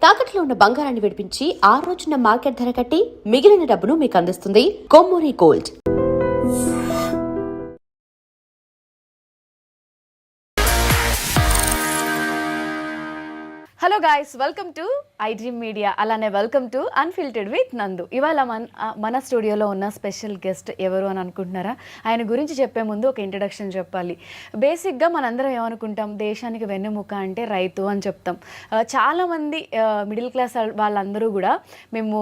తాకట్లో ఉన్న బంగారాన్ని విడిపించి ఆ రోజున మార్కెట్ ధర కట్టి మిగిలిన డబ్బును మీకు అందిస్తుంది Kommuri gold. Hello guys, welcome to I dream media. అలానే వెల్కమ్ టు అన్ఫిల్టర్డ్ విత్ నందు. ఇవాళ మన స్టూడియోలో ఉన్న స్పెషల్ గెస్ట్ ఎవరు అని అనుకుంటున్నారా? ఆయన గురించి చెప్పే ముందు ఒక ఇంట్రడక్షన్ చెప్పాలి. బేసిక్గా మనందరం ఏమనుకుంటాం, దేశానికి వెన్నెముక అంటే రైతు అని చెప్తాం. చాలామంది మిడిల్ క్లాస్ వాళ్ళందరూ కూడా మేము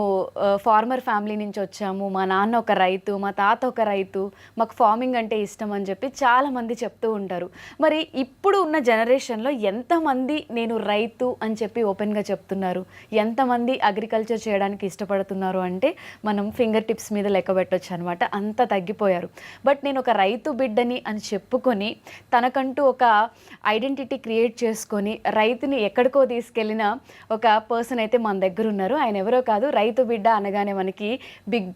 ఫార్మర్ ఫ్యామిలీ నుంచి వచ్చాము, మా నాన్న ఒక రైతు, మా తాత ఒక రైతు, మాకు ఫార్మింగ్ అంటే ఇష్టం అని చెప్పి చాలామంది చెప్తూ ఉంటారు. మరి ఇప్పుడు ఉన్న జనరేషన్లో ఎంతమంది నేను రైతు అని చెప్పి ఓపెన్గా చెప్తున్నారు, ఎంతమంది అగ్రికల్చర్ చేయడానికి ఇష్టపడుతున్నారు అంటే మనం ఫింగర్ టిప్స్ మీద లెక్క పెట్టవచ్చు అనమాట. అంత తగ్గిపోయారు. బట్ నేను ఒక రైతు బిడ్డని అని చెప్పుకొని తనకంటూ ఒక ఐడెంటిటీ క్రియేట్ చేసుకొని రైతుని ఎక్కడికో తీసుకెళ్ళిన ఒక పర్సన్ అయితే మన దగ్గర ఉన్నారు. ఆయన ఎవరో కాదు, రైతు బిడ్డ అనగానే మనకి Bigg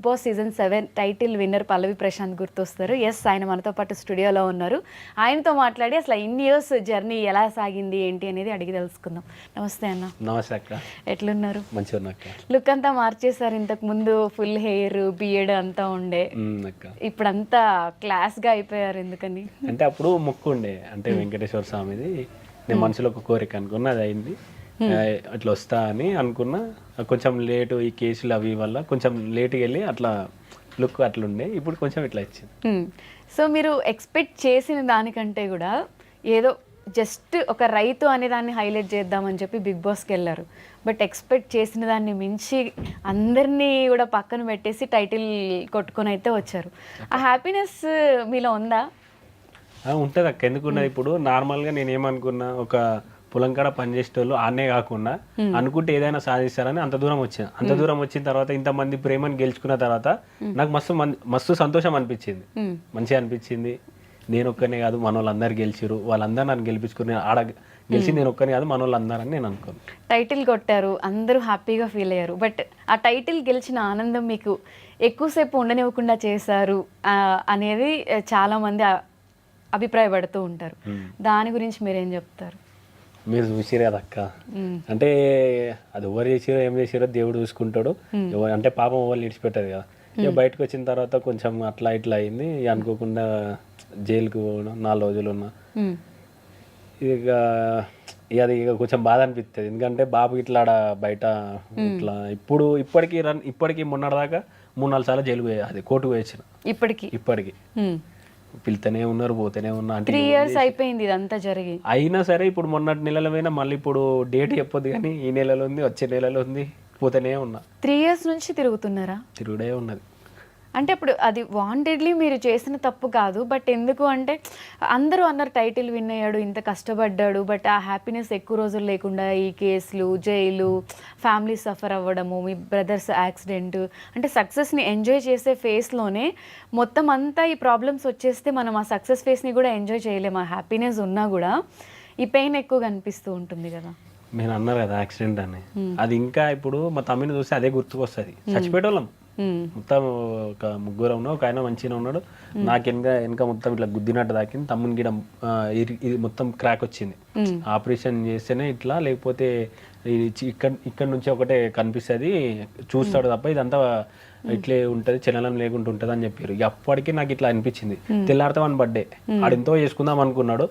Boss season 7 title winner Pallavi Prashanth గుర్తొస్తారు. ఎస్, ఆయన మనతో పాటు స్టూడియోలో ఉన్నారు. ఆయనతో మాట్లాడి అసలు ఇన్ని ఇయర్స్ జర్నీ ఎలా సాగింది ఏంటి అనేది అడిగి తెలుసుకుందాం. నమస్తే అన్న. నమస్తే అక్క. ఎట్లున్నారు? మంచిగా అక్క. లుక్ అంతా మార్చేసారు. ఇంతకు ముందు ఫుల్ హెయిర్ బియర్డ్ అంతా ఉండే, ఇప్పుడు అంతా క్లాస్ గా అయిపోయారు. ఎందుకని అంటే అప్పుడు మొక్కు ఉండే, అంటే వెంకటేశ్వర స్వామిది. నేను మనసులో ఒక కోరిక అనుకున్నా, అది అయింది. అట్లా వస్తా అని అనుకున్నా. కొంచెం లేటు, ఈ కేసులు అవి వల్ల కొంచెం లేటుగా వెళ్ళి అట్లా లుక్ అట్లుండే. ఇప్పుడు కొంచెం ఇట్లా వచ్చింది. సో మీరు ఎక్స్పెక్ట్ చేసిన దానికంటే కూడా ఏదో జస్ట్ ఒక రైతు అనే దాన్ని హైలైట్ చేద్దామని చెప్పి బిగ్ బాస్కి వెళ్ళారు. బట్ ఎక్స్పెక్ట్ చేసిన దాన్ని మించి అందరినీ కూడా పక్కన పెట్టేసి టైటిల్ కొట్టుకొని అయితే వచ్చారు. ఆ హ్యాపీనెస్ మీలో ఉందా? ఉంటుంది అక్క, ఎందుకున్నది. ఇప్పుడు నార్మల్గా నేను ఏమనుకున్నా, ఒక పొలం కాడ పనిచేసేటోళ్ళు ఆనే కాకుండా అనుకుంటే ఏదైనా సాధిస్తారని అంత దూరం వచ్చాను. అంత దూరం వచ్చిన తర్వాత ఇంతమంది ప్రేమను గెలుచుకున్న తర్వాత నాకు మస్తు సంతోషం అనిపించింది, మంచిగా అనిపించింది. నేను ఒక్కనే కాదు, మన వాళ్ళందరూ గెలిచిరు, వాళ్ళందరూ నన్ను గెలిపించుకుని ఆడ గెలిచి నేను ఒక్కనే కాదు, మన వాళ్ళందరని నేను అనుకోను. టైటిల్ కొట్టారు, అందరూ హ్యాపీగా ఫీల్ అయ్యారు. బట్ ఆ టైటిల్ గెలిచిన ఆనందం మీకు ఎక్కువసేపు ఉండనివ్వకుండా చేశారు అనేది చాలామంది అభిప్రాయపడుతూ ఉంటారు. దాని గురించి మీరేం చెప్తారు? మీరు చూసిరు కదా అక్క, అంటే అది ఎవరు చేసిరో ఏం చేసిరో దేవుడు చూసుకుంటాడు. అంటే పాపం ఎవరు ఇడిచిపెట్టారు కదా. ఇక బయటకు వచ్చిన తర్వాత కొంచెం అట్లా ఇట్లా అయింది. అనుకోకుండా జైలుకు పోవడం 4 రోజులు ఉన్నా. ఇక అది ఇక కొంచెం బాధ అనిపిస్తుంది. ఎందుకంటే బాబు ఇట్లా బయట ఇట్లా ఇప్పటికీ మొన్నటిదాకా 3-4 సార్లు జైలు పోయా, అది కోర్టుకు వేసిన. ఇప్పటికి పిలుతూనే ఉన్నారు, పోతూనే ఉన్నా. 3 years అయిపోయింది ఇదంతా జరిగి. అయినా సరే ఇప్పుడు మొన్నటి నెలల పోయినా, మళ్ళీ ఇప్పుడు డేట్ చెప్పొద్దు కానీ ఈ నెలలో ఉంది, వచ్చే నెలలో ఉంది, పోతూనే ఉన్నా. 3 years నుంచి తిరుగుతున్నారా? తిరుగుడే ఉన్నది. అంటే ఇప్పుడు అది వాంటెడ్లీ మీరు చేసిన తప్పు కాదు. బట్ ఎందుకు అంటే అందరూ అన్నారు టైటిల్ విన్ అయ్యాడు, ఇంత కష్టపడ్డాడు, బట్ ఆ హ్యాపీనెస్ ఎక్కువ రోజులు లేకుండా ఈ కేసులు, జైలు, ఫ్యామిలీ సఫర్ అవ్వడము, మీ బ్రదర్స్ యాక్సిడెంట్, అంటే సక్సెస్ని ఎంజాయ్ చేసే ఫేస్లోనే మొత్తం అంతా ఈ ప్రాబ్లమ్స్ వచ్చేస్తే మనం ఆ సక్సెస్ ఫేస్ని కూడా ఎంజాయ్ చేయలేము. ఆ హ్యాపీనెస్ ఉన్నా కూడా ఈ పెయిన్ ఎక్కువగా అనిపిస్తూ ఉంటుంది కదా. నేను అన్నారు కదా యాక్సిడెంట్ అని, అది ఇంకా ఇప్పుడు మా తమ్మిని చూస్తే అదే గుర్తుకొస్తుంది. చచ్చిపోయేటోళ్ళం మొత్తం, ఒక 3 ఉన్నాం, ఒక ఆయన మంచిగా ఉన్నాడు. నాకు వెనక మొత్తం ఇట్లా గుద్దినట్టు తాకింది. తమ్ముని గిడ ఇది మొత్తం క్రాక్ వచ్చింది. ఆపరేషన్ చేస్తేనే ఇట్లా, లేకపోతే ఇక్కడ నుంచి ఒకటే కనిపిస్తుంది, చూస్తాడు తప్ప ఇదంతా ఇట్లే ఉంటుంది, చలనం లేకుండా ఉంటుంది అని చెప్పారు. అప్పటికి నాకు ఇట్లా అనిపించింది. తెల్లారితామని బర్త్డే ఆడెంతో చేసుకుందాం అనుకున్నాడు.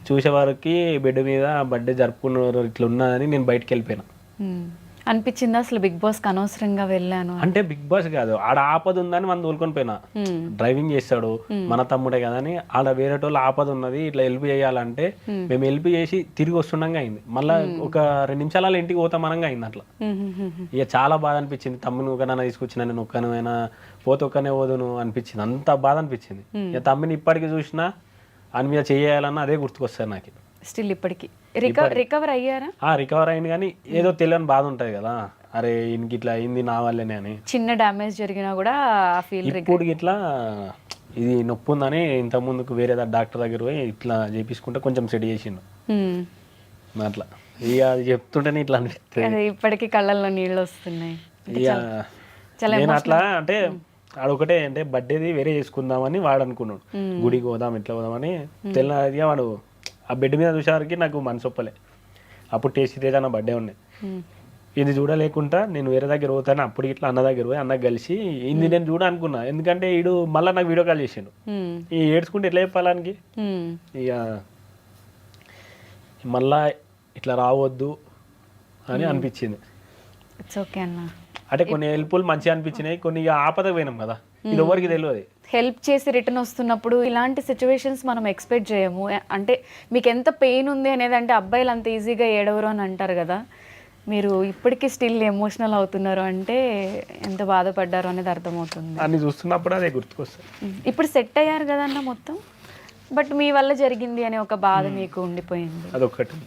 చూసేవారికి బెడ్ మీద బర్త్డే జరుపుకున్నారు ఇట్లా ఉన్నదని నేను బయటకు వెళ్ళిపోయినా. అనిపించింది అసలు బిగ్ బాస్ కి అనవసరంగా వెళ్ళాను అంటే? బిగ్ బాస్ కాదు, ఆడ ఆపద ఉందని మనం తోలుకొని పోయినా. డ్రైవింగ్ చేస్తాడు మన తమ్ముడే కదా అని, ఆడ వేరేటోళ్ళు ఆపద ఉన్నది ఇట్లా హెల్ప్ చేయాలంటే మేము హెల్ప్ చేసి తిరిగి వస్తుండగా అయింది. మళ్ళీ ఒక 2 నిమిషాల ఇంటికి పోతాం అనగా అయింది. అట్లా ఇక చాలా బాధ అనిపించింది. తమ్ముని ఒకనైనా తీసుకొచ్చిన, నేను ఒక్కనైనా పోతే ఒక్కనే పోదును అనిపించింది. అంత బాధ అనిపించింది. ఇక తమ్మిని ఇప్పటికి చూసినా అని మీద చేయాలన్నా అదే గుర్తుకొస్తుంది నాకు. స్టిల్ ఇప్పటికి రికవర్ అయ్యారా? రికవర్ అయింది, కానీ ఏదో తెలియని బాధ ఉంటుంది కదా, అరే ఇంక ఇట్లా అయింది నా వల్లనే అని. చిన్న డ్యామేజ్ జరిగినా కూడా ఇప్పుడు ఇట్లా ఇది నొప్పి ఉందని ఇంత ముందుకు వేరే డాక్టర్ దగ్గర పోయి ఇట్లా చేపించుకుంటే కొంచెం సెట్ చేసిండు. అట్లా ఇక అది చెప్తుంటేనే ఇట్లా అనిపిస్తుంది. ఇప్పటికీ కళ్ళల్లో నీళ్ళు వస్తున్నాయి. నేను అట్లా అంటే ఆడొకటే, అంటే బర్త్డేది వేరే చేసుకుందామని వాడు అనుకున్నాడు. గుడికి పోదాం ఇట్లా పోదామని. తెల్లగా వాడు ఆ బెడ్ మీద చూసేవారికి నాకు మనసు ఒప్పలే. అప్పుడు టేస్టీ తేజ నా బర్త్డే ఉండే. ఇది చూడలేకుండా నేను వేరే దగ్గర పోతాను, అప్పుడు ఇట్లా అన్న దగ్గర పోయి అన్నకు కలిసి ఇది నేను చూడ అనుకున్నా. ఎందుకంటే వీడు మళ్ళీ నాకు వీడియో కాల్ చేసాడు. ఈ ఏడ్చుకుంటే ఎట్లా చెప్పాలానికి ఇక మళ్ళా ఇట్లా రావద్దు అని అనిపించింది. ఇట్స్ ఓకే అన్న. అంటే కొన్ని హెల్ప్ఫుల్ మంచిగా అనిపించినాయి, కొన్ని ఇక ఆపదకు పోయినాం కదా, ఇది ఎవరికి తెలియదు. హెల్ప్ చేసి రిటర్న్ వస్తున్నప్పుడు ఇలాంటి సిచ్యువేషన్స్ మనం ఎక్స్పెక్ట్ చేయము. అంటే మీకు ఎంత పెయిన్ ఉంది అనేది, అంటే అబ్బాయిలు అంత ఈజీగా ఏడవరు అని అంటారు కదా, మీరు ఇప్పటికీ స్టిల్ ఎమోషనల్ అవుతున్నారు అంటే ఎంత బాధపడ్డారు అనేది అర్థమవుతుంది. అన్ని చూస్తున్నప్పుడు అదే గుర్తుకొస్తుంది. ఇప్పుడు సెట్ అయ్యారు కదన్న మొత్తం, బట్ మీ వల్ల జరిగింది అనే ఒక బాధ మీకు ఉండిపోయింది. అదొకటి.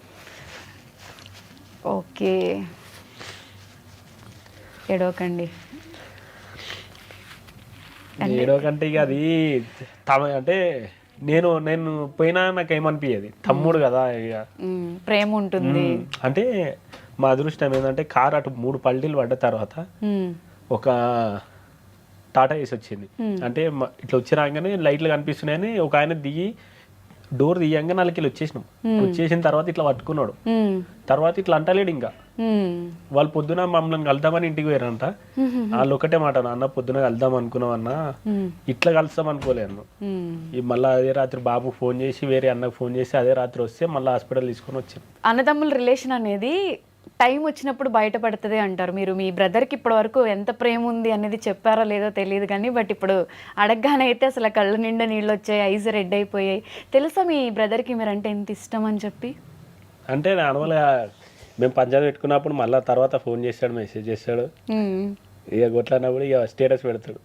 ఓకే, ఏడవకండి. ఏడవకంటే ఇక అది అంటే నేను పోయినా నాకు ఏమనిపించేది, తమ్ముడు కదా ఇక ప్రేమ ఉంటుంది. అంటే మా అదృష్టం ఏంటంటే కార్ అటు 3 పల్టీలు పడ్డ తర్వాత ఒక టాటా ఏసి వచ్చింది. అంటే ఇట్లా వచ్చి రాగానే లైట్లు కనిపిస్తున్నాయని ఒక ఆయన దిగి డోర్ తీయంగా 4 కిలో వచ్చేసినాం. వచ్చేసిన తర్వాత ఇట్లా పట్టుకున్నాడు, తర్వాత ఇట్లా అంటలేడు. ఇంకా వాళ్ళు పొద్దున మమ్మల్ని కలుద్దామని ఇంటికి పోయారంట. వాళ్ళు ఒకటే మాట, అన్న పొద్దున కలుద్దాం అనుకున్నాం అన్న, ఇట్లా కలుస్తాం అనుకోలేను. మళ్ళీ అదే రాత్రి బాబు ఫోన్ చేసి వేరే అన్నకు ఫోన్ చేసి అదే రాత్రి వస్తే మళ్ళీ హాస్పిటల్ తీసుకొని వచ్చాను. అన్నదమ్ముల రిలేషన్ అనేది టైం వచ్చినప్పుడు బయటపడుతుంది అంటారు. మీరు మీ బ్రదర్కి ఇప్పటి వరకు ఎంత ప్రేమ ఉంది అనేది చెప్పారో లేదో తెలియదు కానీ, బట్ ఇప్పుడు అడగగానే అయితే అసలు కళ్ళ నిండా నీళ్ళు వచ్చాయి, ఐస్ రెడ్ అయిపోయాయి. తెలుసా మీ బ్రదర్కి మీరంటే ఎంత ఇష్టం అని చెప్పి? అంటే నార్మల్గా మేము పంచాయతీ పెట్టుకున్నప్పుడు మళ్ళీ తర్వాత ఫోన్ చేస్తాడు, మెసేజ్ చేస్తాడు, ఇక కొట్లాడినప్పుడు ఇక స్టేటస్ పెడతాడు.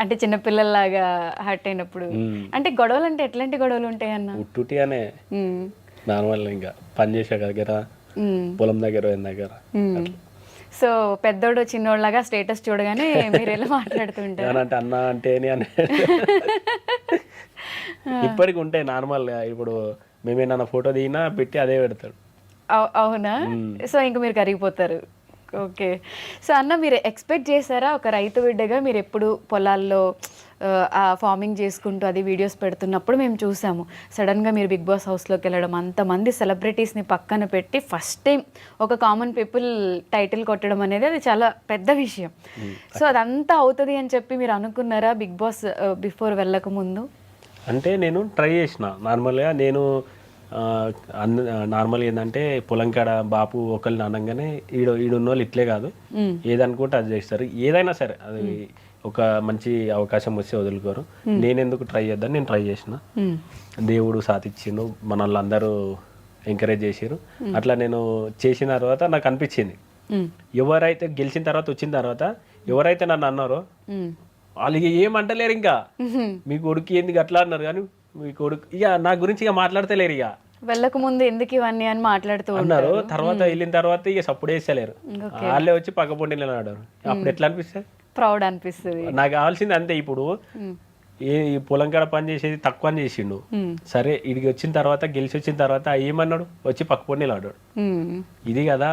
అంటే చిన్నపిల్లల్లాగా హర్ట్ అయినప్పుడు. అంటే గొడవలు అంటే ఎట్లాంటి గొడవలు ఉంటాయి అన్న? ఉట్టుటి అనే నార్మల్, ఇంకా పని చేసే దగ్గర, పొలం దగ్గర దగ్గర. సో పెద్దోడు చిన్నోళ్ళగా స్టేటస్ చూడగానే మీరు ఎలా మాట్లాడుతుంటారు? అంటే అన్న అంటే అని ఇప్పటికి ఉంటాయి నార్మల్గా. ఇప్పుడు మేమేమన్నా ఫోటో దిగినా పెట్టి అదే పెడతాడు. అవునా? సో ఇంక మీరు కరిగిపోతారు. ఓకే. సో అన్న, మీరు ఎక్స్పెక్ట్ చేశారా ఒక రైతు బిడ్డగా మీరు ఎప్పుడు పొలాల్లో ఫార్మింగ్ చేసుకుంటూ అది వీడియోస్ పెడుతున్నప్పుడు మేము చూసాము, సడన్గా మీరు బిగ్ బాస్ హౌస్లోకి వెళ్ళడం, అంతమంది సెలబ్రిటీస్ని పక్కన పెట్టి ఫస్ట్ టైం ఒక కామన్ పీపుల్ టైటిల్ కొట్టడం అనేది అది చాలా పెద్ద విషయం. సో అదంతా అవుతుంది అని చెప్పి మీరు అనుకున్నారా బిగ్ బాస్ బిఫోర్ వెళ్ళక ముందు? అంటే నేను ట్రై చేసిన నార్మల్గా. నేను నార్మల్ ఏంటంటే పొలం కాడ బాపు ఒకరిని అనగానే ఈడున్న వాళ్ళు ఇట్లే కాదు, ఏదనుకుంటే అది చేస్తారు. ఏదైనా సరే అది ఒక మంచి అవకాశం వస్తే వదులుకోరు. నేను ఎందుకు ట్రై చేద్దాను, నేను ట్రై చేసిన. దేవుడు సాధించిండు, మన వాళ్ళందరూ ఎంకరేజ్ చేసారు. అట్లా నేను చేసిన తర్వాత నాకు అనిపించింది, ఎవరైతే గెలిచిన తర్వాత వచ్చిన తర్వాత ఎవరైతే నన్ను అన్నారో వాళ్ళకి ఏమంటలేరు. ఇంకా మీ కొడుకు ఎందుకు అట్లా అన్నారు, కానీ మీ కొడుకు ఇక నా గురించి ఇక మాట్లాడతలేరు. ఇక వెళ్ళక ముందు ఎందుకు ఇవన్నీ అని మాట్లాడుతూ అన్నారు, తర్వాత వెళ్ళిన తర్వాత ఇక సపోర్ట్ చేస్తలేరు. వాళ్ళే వచ్చి పక్క పొండి నిలబడ్డారు. అప్పుడు ఎట్లా అనిపిస్తుంది? ప్రౌడ్ అనిపిస్తుంది. నాకు కావాల్సింది అంతే. ఇప్పుడు ఈ పొలం కాడ పని చేసేది తక్కువ అని చేసిండు, సరే ఇడికి వచ్చిన తర్వాత గెలిచి వచ్చిన తర్వాత ఏమన్నాడు, వచ్చి పక్క పొండి నిలబడ్డాడు. ఇది కదా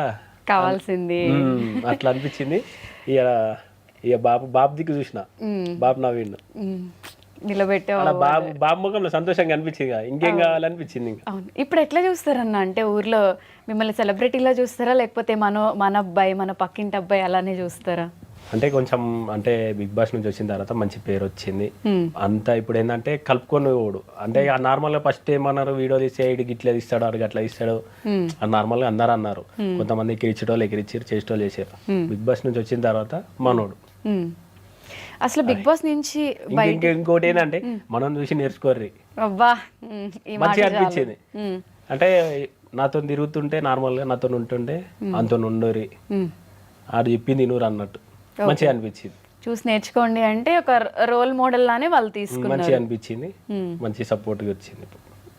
కావాల్సింది. అట్లా అనిపించింది. ఇక బాబు దిక్కు చూసిన, బాబు నవ్విండు, నిలబెట్టే బాబు ముఖంలో సంతోషంగా అనిపించింది. ఇంకేం కావాలనిపించింది. అవును. ఇప్పుడు ఎట్లా చూస్తారన్న, అంటే ఊర్లో మిమ్మల్ని సెలబ్రిటీలా చూస్తారా, లేకపోతే మన అబ్బాయి మన పక్కింటి అబ్బాయి అలానే చూస్తారా? అంటే కొంచెం అంటే బిగ్ బాస్ నుంచి వచ్చిన తర్వాత మంచి పేరు వచ్చింది అంతా. ఇప్పుడు ఏంటంటే కలుపుకొని పోడు. అంటే నార్మల్గా ఫస్ట్ ఏమన్నారు, వీడియో తీస్తే ఇడికి ఇట్లా తీస్తాడు, అడిగి అట్లా ఇస్తాడు అని నార్మల్గా అందరు అన్నారు. కొంతమంది ఎక్కిరిచ్చటోళ్ళు ఎక్కిరిచ్చారు, చేసేటోళ్ళు చేసారు. బిగ్ బాస్ నుంచి వచ్చిన తర్వాత మనోడు అసలు బిగ్ బాస్ నుంచి ఇంకోటి ఏంటంటే మనం చూసి నేర్చుకోర్రి, మంచిగా అనిపించింది. అంటే నాతో తిరుగుతుంటే నార్మల్గా నాతో ఉంటుంటే అంతో ఉండరి, ఆడు చెప్పింది నూరు అన్నట్టు మంచిగా అనిపించింది. చూసి నేర్చుకోండి అంటే ఒక రోల్ మోడల్ లానే వాళ్ళు తీసుకున్నారు. మంచిగా అనిపించింది, మంచి సపోర్ట్గా వచ్చింది.